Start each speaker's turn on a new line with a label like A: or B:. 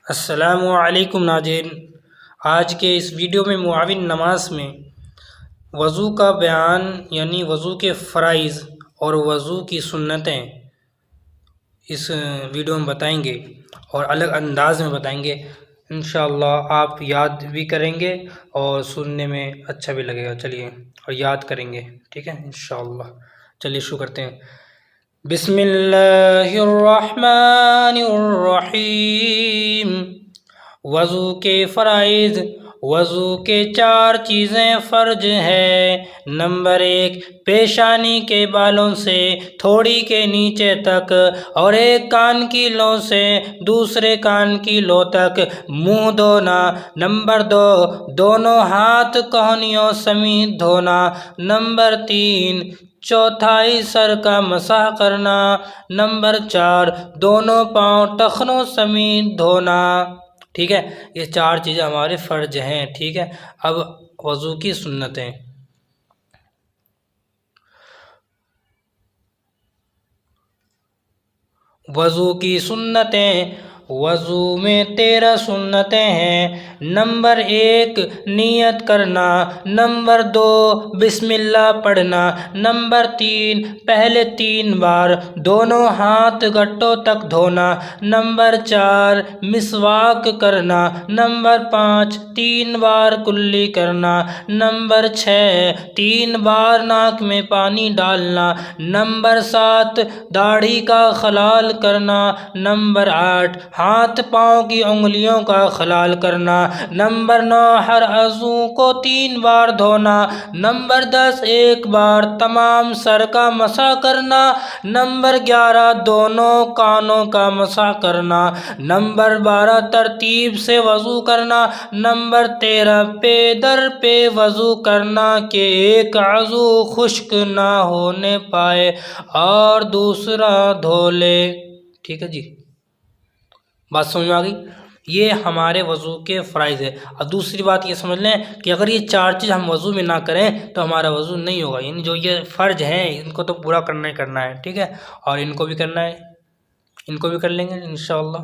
A: السلام علیکم ناظرین، آج کے اس ویڈیو میں معاون نماز میں وضو کا بیان یعنی وضو کے فرائض اور وضو کی سنتیں اس ویڈیو میں بتائیں گے اور الگ انداز میں بتائیں گے۔ انشاءاللہ آپ یاد بھی کریں گے اور سننے میں اچھا بھی لگے گا۔ چلیے اور یاد کریں گے، ٹھیک ہے انشاءاللہ۔ چلیے شروع کرتے ہیں۔ بسم اللہ الرحمن الرحیم۔ وضو کے فرائض۔ وضو کے 4 چیزیں فرض ہے۔ نمبر 1، پیشانی کے بالوں سے تھوڑی کے نیچے تک اور ایک کان کی لو سے دوسرے کان کی لو تک منہ دھونا۔ نمبر 2، دونوں ہاتھ کوہنیوں سمیت دھونا۔ نمبر 3، چوتھائی سر کا مسح کرنا۔ نمبر 4، دونوں پاؤں ٹخنوں سمیت دھونا۔ ٹھیک ہے، یہ 4 چیزیں ہمارے فرض ہیں۔ ٹھیک ہے، اب وضو کی سنتیں۔ وضو کی سنتیں۔ وضو میں 13 سنتیں ہیں۔ نمبر 1، نیت کرنا۔ نمبر 2، بسم اللہ پڑھنا۔ نمبر 3، پہلے 3 بار دونوں ہاتھ گھٹوں تک دھونا۔ نمبر 4، مسواک کرنا۔ نمبر 5، 3 بار کلی کرنا۔ نمبر 6، 3 بار ناک میں پانی ڈالنا۔ نمبر 7، داڑھی کا خلال کرنا۔ نمبر 8، ہاتھ پاؤں کی انگلیوں کا خلال کرنا۔ نمبر 9، ہر عضو کو 3 بار دھونا۔ نمبر 10، 1 بار تمام سر کا مسح کرنا۔ نمبر 11، دونوں کانوں کا مسح کرنا۔ نمبر 12، ترتیب سے وضو کرنا۔ نمبر 13، پے در پہ وضو کرنا کہ ایک عضو خشک نہ ہونے پائے اور دوسرا دھو لے۔ ٹھیک ہے جی، بات سمجھ میں آ گئی؟ یہ ہمارے وضو کے فرائض ہے۔ اور دوسری بات یہ سمجھ لیں کہ اگر یہ 4 چیز ہم وضو میں نہ کریں تو ہمارا وضو نہیں ہوگا، یعنی جو یہ فرض ہیں ان کو تو پورا کرنا ہی کرنا ہے۔ ٹھیک ہے، اور ان کو بھی کرنا ہے، ان کو بھی کر لیں گے انشاءاللہ۔